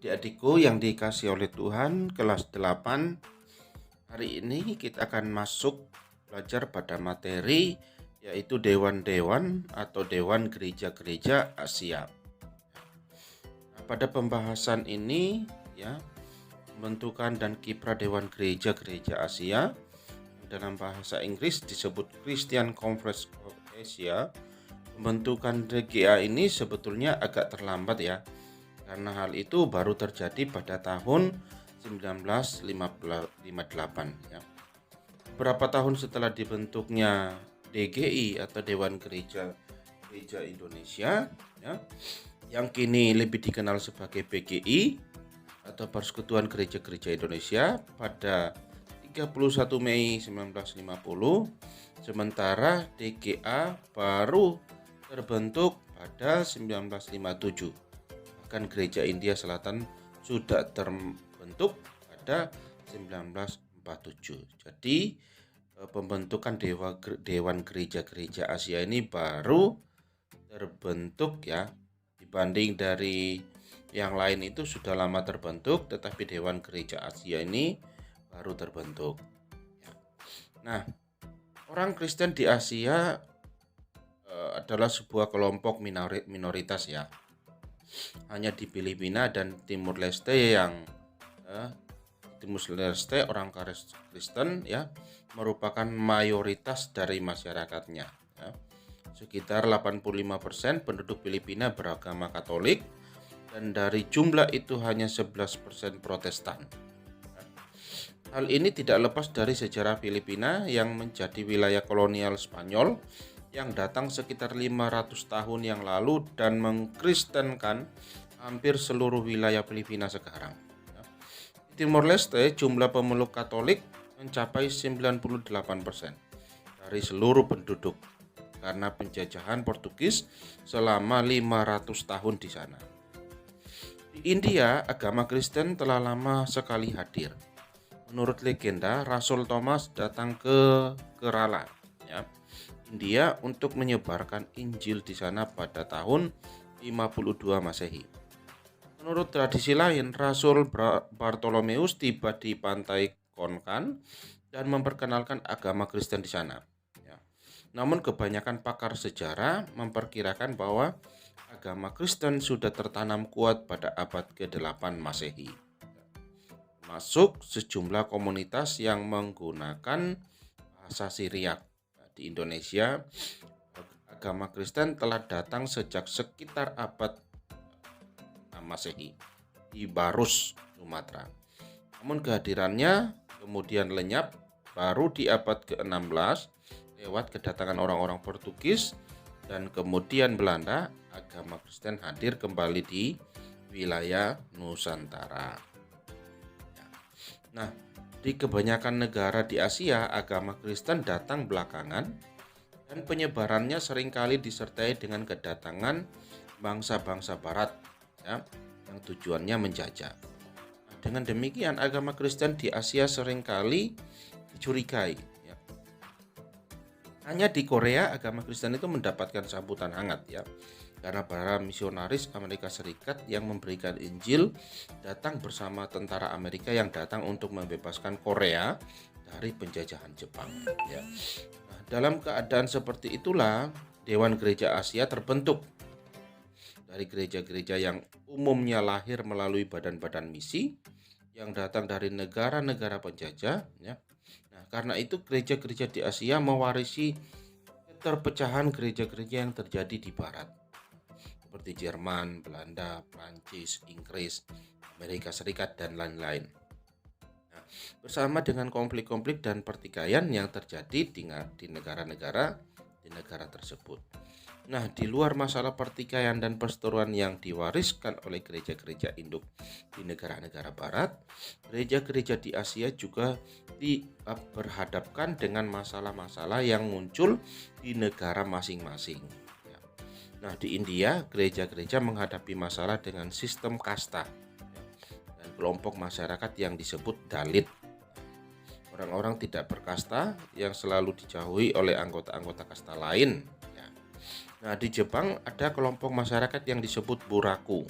Adik-adikku yang dikasihi oleh Tuhan, kelas 8. Hari ini kita akan masuk belajar pada materi yaitu dewan-dewan atau dewan gereja-gereja Asia. Nah, pada pembahasan ini pembentukan dan kiprah dewan gereja-gereja Asia dalam bahasa Inggris disebut Christian Conference of Asia. Pembentukan DGA ini sebetulnya agak terlambat karena hal itu baru terjadi pada tahun 1958 Beberapa tahun setelah dibentuknya DGI atau Dewan Gereja Indonesia yang kini lebih dikenal sebagai PGI atau Persekutuan Gereja-Gereja Indonesia pada 31 Mei 1950, sementara DGA baru terbentuk pada 1957. Bahkan Gereja India Selatan sudah terbentuk pada 1947. Jadi pembentukan Dewan Gereja-Gereja Asia ini baru terbentuk dibanding dari yang lain itu sudah lama terbentuk, tetapi Dewan Gereja Asia ini baru terbentuk. Nah, orang Kristen di Asia adalah sebuah kelompok minoritas hanya di Filipina dan Timur Leste orang Kristen merupakan mayoritas dari masyarakatnya. Sekitar 85% penduduk Filipina beragama Katolik dan dari jumlah itu hanya 11% Protestan. Hal ini tidak lepas dari sejarah Filipina yang menjadi wilayah kolonial Spanyol yang datang sekitar 500 tahun yang lalu dan mengkristenkan hampir seluruh wilayah Filipina sekarang. Di Timor Leste, jumlah pemeluk Katolik mencapai 98% dari seluruh penduduk karena penjajahan Portugis selama 500 tahun di sana. Di India, agama Kristen telah lama sekali hadir. Menurut legenda, Rasul Thomas datang ke Kerala, India untuk menyebarkan Injil di sana pada tahun 52 Masehi. Menurut tradisi lain, Rasul Bartolomeus tiba di pantai Konkan dan memperkenalkan agama Kristen di sana. Namun kebanyakan pakar sejarah memperkirakan bahwa agama Kristen sudah tertanam kuat pada abad ke-8 Masehi. Masuk sejumlah komunitas yang menggunakan bahasa Syriak. Di Indonesia, agama Kristen telah datang sejak sekitar abad Masehi di Barus, Sumatera. Namun kehadirannya kemudian lenyap baru di abad ke-16 lewat kedatangan orang-orang Portugis dan kemudian Belanda. Agama Kristen hadir kembali di wilayah Nusantara. Nah, di kebanyakan negara di Asia, agama Kristen datang belakangan dan penyebarannya seringkali disertai dengan kedatangan bangsa-bangsa barat yang tujuannya menjajah. Dengan demikian, agama Kristen di Asia seringkali dicurigai. Hanya di Korea, agama Kristen itu mendapatkan sambutan hangat karena para misionaris Amerika Serikat yang memberikan Injil datang bersama tentara Amerika yang datang untuk membebaskan Korea dari penjajahan Jepang. Nah, dalam keadaan seperti itulah Dewan Gereja Asia terbentuk dari gereja-gereja yang umumnya lahir melalui badan-badan misi yang datang dari negara-negara penjajah. Nah, karena itu gereja-gereja di Asia mewarisi keterpecahan gereja-gereja yang terjadi di Barat, seperti Jerman, Belanda, Prancis, Inggris, Amerika Serikat, dan lain-lain. Nah, bersama dengan konflik-konflik dan pertikaian yang terjadi di negara-negara tersebut. Nah, di luar masalah pertikaian dan perseteruan yang diwariskan oleh gereja-gereja induk di negara-negara Barat, gereja-gereja di Asia juga berhadapkan dengan masalah-masalah yang muncul di negara masing-masing. Nah, di India, gereja-gereja menghadapi masalah dengan sistem kasta dan kelompok masyarakat yang disebut Dalit. Orang-orang tidak berkasta yang selalu dijauhi oleh anggota-anggota kasta lain. Nah, di Jepang ada kelompok masyarakat yang disebut Buraku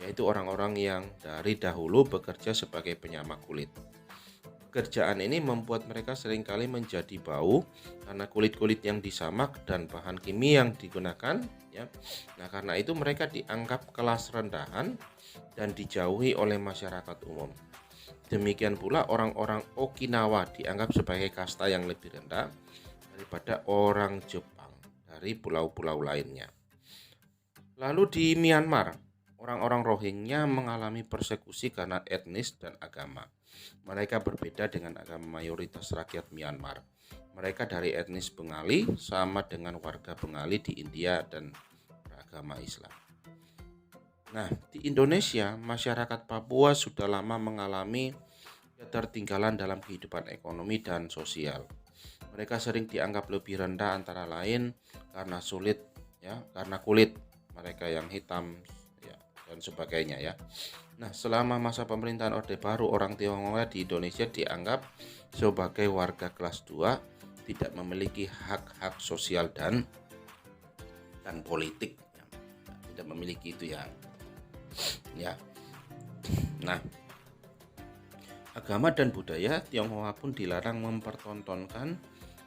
yaitu orang-orang yang dari dahulu bekerja sebagai penyamak kulit. Pekerjaan ini membuat mereka seringkali menjadi bau karena kulit-kulit yang disamak dan bahan kimia yang digunakan, ya. Nah, karena itu mereka dianggap kelas rendahan dan dijauhi oleh masyarakat umum. Demikian pula orang-orang Okinawa dianggap sebagai kasta yang lebih rendah daripada orang Jepang dari pulau-pulau lainnya. Lalu di Myanmar, orang-orang Rohingya mengalami persekusi karena etnis dan agama. Mereka berbeda dengan agama mayoritas rakyat Myanmar. Mereka dari etnis Bengali sama dengan warga Bengali di India dan beragama Islam. Nah, di Indonesia, masyarakat Papua sudah lama mengalami ketertinggalan dalam kehidupan ekonomi dan sosial. Mereka sering dianggap lebih rendah antara lain karena karena kulit mereka yang hitam, ya, dan sebagainya, ya. Nah, selama masa pemerintahan Orde Baru, orang Tionghoa di Indonesia dianggap sebagai warga kelas 2, tidak memiliki hak-hak sosial dan politik, ya. Tidak memiliki itu, ya. Nah, agama dan budaya Tionghoa pun dilarang mempertontonkan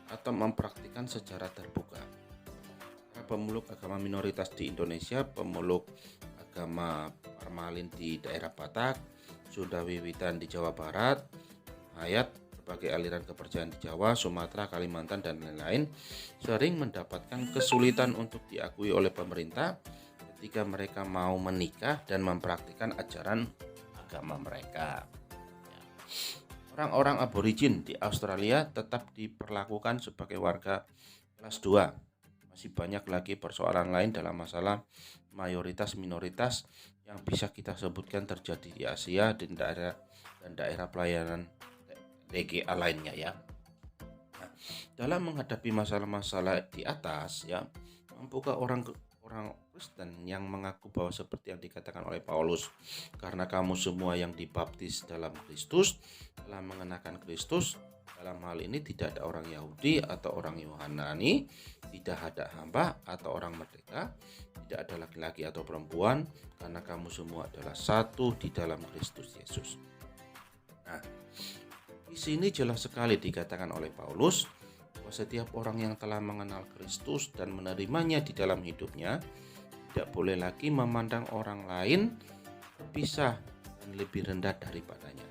atau mempraktikkan secara terbuka. Para pemeluk agama minoritas di Indonesia, pemeluk agama Parmalin di daerah Batak, Sunda Wiwitan di Jawa Barat, Hayat berbagai aliran kepercayaan di Jawa, Sumatera, Kalimantan, dan lain-lain, sering mendapatkan kesulitan untuk diakui oleh pemerintah ketika mereka mau menikah dan mempraktikkan ajaran agama mereka. Orang-orang aborigin di Australia tetap diperlakukan sebagai warga kelas 2. Masih banyak lagi persoalan lain dalam masalah mayoritas minoritas yang bisa kita sebutkan terjadi di Asia dan daerah pelayanan DGA lainnya, ya. Nah, dalam menghadapi masalah-masalah di atas, ya, mampukah orang Kristen yang mengaku bahwa seperti yang dikatakan oleh Paulus, karena kamu semua yang dibaptis dalam Kristus telah mengenakan Kristus. Dalam hal ini tidak ada orang Yahudi atau orang Yunani, tidak ada hamba atau orang merdeka, tidak ada laki-laki atau perempuan, karena kamu semua adalah satu di dalam Kristus Yesus. Nah, di sini jelas sekali dikatakan oleh Paulus bahwa setiap orang yang telah mengenal Kristus dan menerimanya di dalam hidupnya tidak boleh lagi memandang orang lain terpisah dan lebih rendah daripadanya.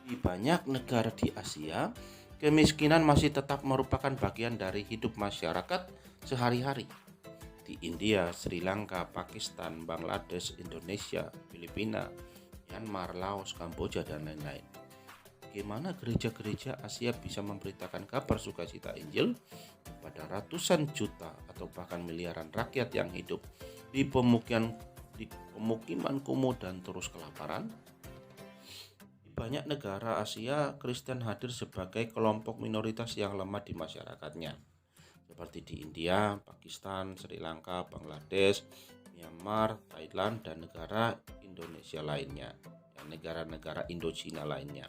Di banyak negara di Asia, kemiskinan masih tetap merupakan bagian dari hidup masyarakat sehari-hari. Di India, Sri Lanka, Pakistan, Bangladesh, Indonesia, Filipina, Myanmar, Laos, Kamboja, dan lain-lain. Bagaimana gereja-gereja Asia bisa memberitakan kabar sukacita Injil kepada ratusan juta atau bahkan miliaran rakyat yang hidup di pemukiman kumuh dan terus kelaparan? Di banyak negara Asia, Kristen hadir sebagai kelompok minoritas yang lemah di masyarakatnya, seperti di India, Pakistan, Sri Lanka, Bangladesh, Myanmar, Thailand, dan negara Indonesia lainnya, dan negara-negara Indochina lainnya.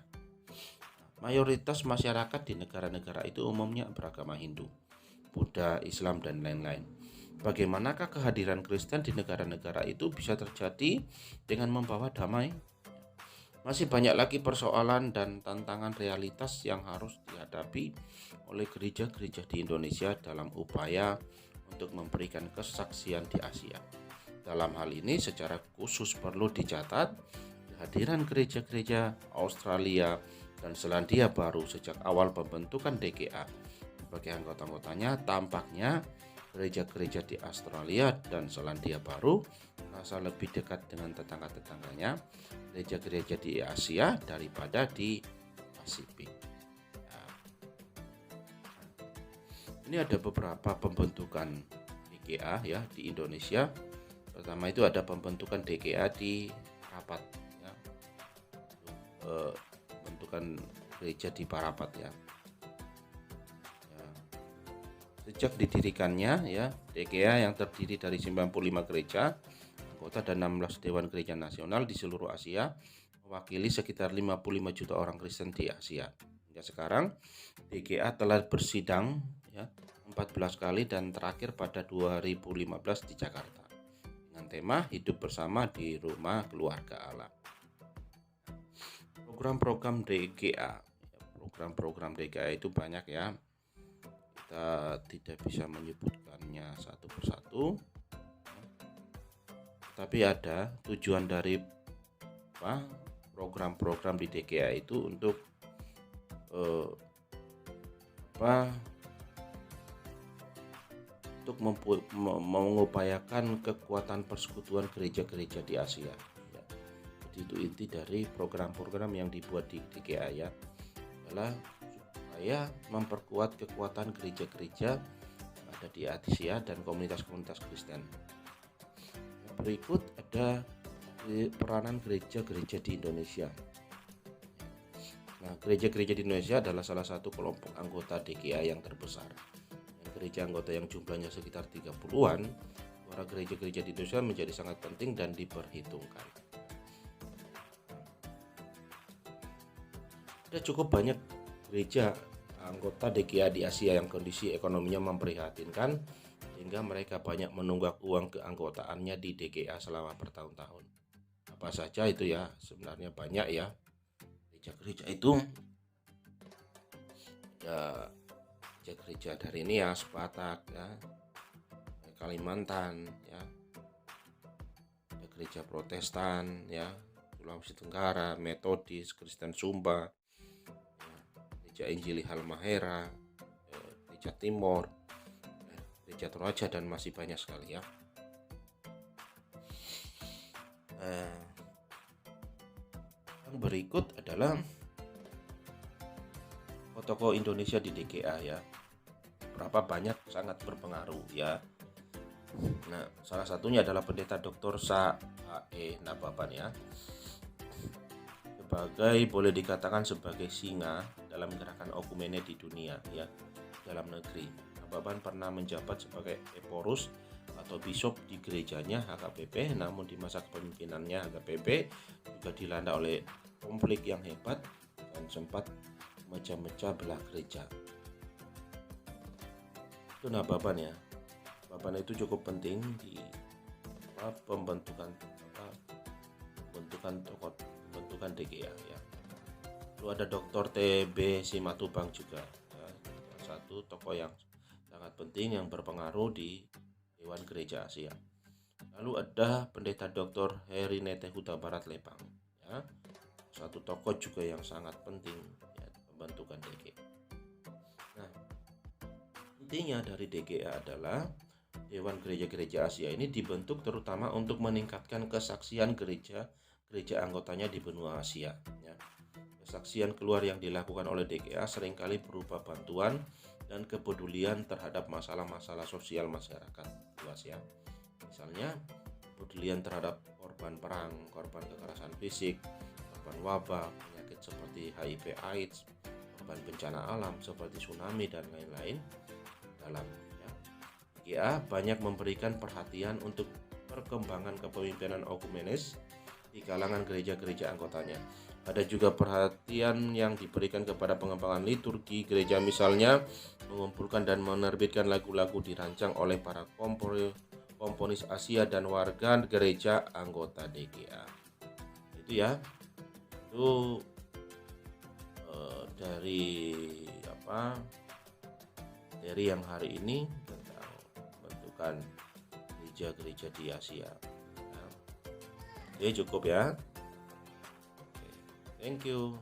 Mayoritas masyarakat di negara-negara itu umumnya beragama Hindu, Buddha, Islam, dan lain-lain. Bagaimanakah kehadiran Kristen di negara-negara itu bisa terjadi dengan membawa damai? Masih banyak lagi persoalan dan tantangan realitas yang harus dihadapi oleh gereja-gereja di Indonesia dalam upaya untuk memberikan kesaksian di Asia. Dalam hal ini secara khusus perlu dicatat kehadiran gereja-gereja Australia dan Selandia Baru sejak awal pembentukan DGA. Sebagai anggota-anggotanya, tampaknya gereja-gereja di Australia dan Selandia Baru merasa lebih dekat dengan tetangga-tetangganya, gereja-gereja di Asia daripada di Pasifik. Ini ada beberapa pembentukan DGA, ya, di Indonesia. Pertama itu ada pembentukan DGA di Parapat, ya. Pembentukan gereja di Parapat, ya. Sejak didirikannya, ya, DGA yang terdiri dari 95 gereja anggota dan 16 Dewan Gereja Nasional di seluruh Asia mewakili sekitar 55 juta orang Kristen di Asia. Hingga sekarang DGA telah bersidang, ya, 14 kali dan terakhir pada 2015 di Jakarta. dengan tema hidup bersama di rumah keluarga Allah. Program-program DGA, program-program DGA itu banyak ya. Kita tidak bisa menyebutkannya satu persatu, tapi ada tujuan dari program-program di DGA itu untuk mengupayakan kekuatan persekutuan gereja-gereja di Asia. Ya. Jadi itu inti dari program-program yang dibuat di DGA ya, adalah supaya memperkuat kekuatan gereja-gereja yang ada di Asia dan komunitas-komunitas Kristen. Berikut ada peranan gereja-gereja di Indonesia. Nah, gereja-gereja di Indonesia adalah salah satu kelompok anggota DGA yang terbesar. Gereja anggota yang jumlahnya sekitar 30-an, suara gereja-gereja di Indonesia menjadi sangat penting dan diperhitungkan. Ada cukup banyak gereja anggota DGA di Asia yang kondisi ekonominya memprihatinkan, sehingga mereka banyak menunggak uang keanggotaannya di DGA selama bertahun-tahun. Apa saja itu ya, sebenarnya banyak ya. Gereja-gereja itu ya, gereja dari Nias, Batak ya, Kalimantan ya, ada gereja Protestan ya, Sulawesi Tenggara, Metodis, Kristen Sumba, ya, gereja Injili Halmahera, gereja Timor, gereja Toraja, dan masih banyak sekali ya. Yang berikut adalah tokoh Indonesia di DGA ya. Berapa banyak sangat berpengaruh ya. Nah, salah satunya adalah Pendeta Dr. Sa.A.E. Nababan ya. Boleh dikatakan sebagai singa dalam gerakan okumene di dunia ya, dalam negeri. Nababan pernah menjabat sebagai eporus atau bishop di gerejanya HKBP, namun di masa kepemimpinannya HKBP juga dilanda oleh konflik yang hebat dan sempat mecah-mecah belah gereja. Itu Nababan ya. Nababan itu cukup penting di pembentukan DGA ya. Lalu ada Dr. T.B. Simatupang juga ya, satu tokoh yang sangat penting yang berpengaruh di Dewan Gereja Asia. Lalu ada Pendeta Dr. Herinete Huta Barat Lepang ya, satu tokoh juga yang sangat penting ya, pembentukan DGA. Nah, intinya dari DGA adalah Dewan Gereja-Gereja Asia ini dibentuk terutama untuk meningkatkan kesaksian gereja anggotanya di benua Asia ya. Kesaksian keluar yang dilakukan oleh DGA seringkali berupa bantuan dan kepedulian terhadap masalah-masalah sosial masyarakat luas ya. Misalnya kepedulian terhadap korban perang, korban kekerasan fisik, korban wabah, penyakit seperti HIV AIDS, korban bencana alam seperti tsunami dan lain-lain dalam ya. DGA banyak memberikan perhatian untuk perkembangan kepemimpinan okumenis di kalangan gereja-gereja anggotanya. Ada juga perhatian yang diberikan kepada pengembangan liturgi gereja, misalnya mengumpulkan dan menerbitkan lagu-lagu dirancang oleh para komponis Asia dan warga gereja anggota DGA. Itu ya. Itu dari yang hari ini tentang pembentukan gereja-gereja di Asia. Oke, cukup ya. Oke, thank you.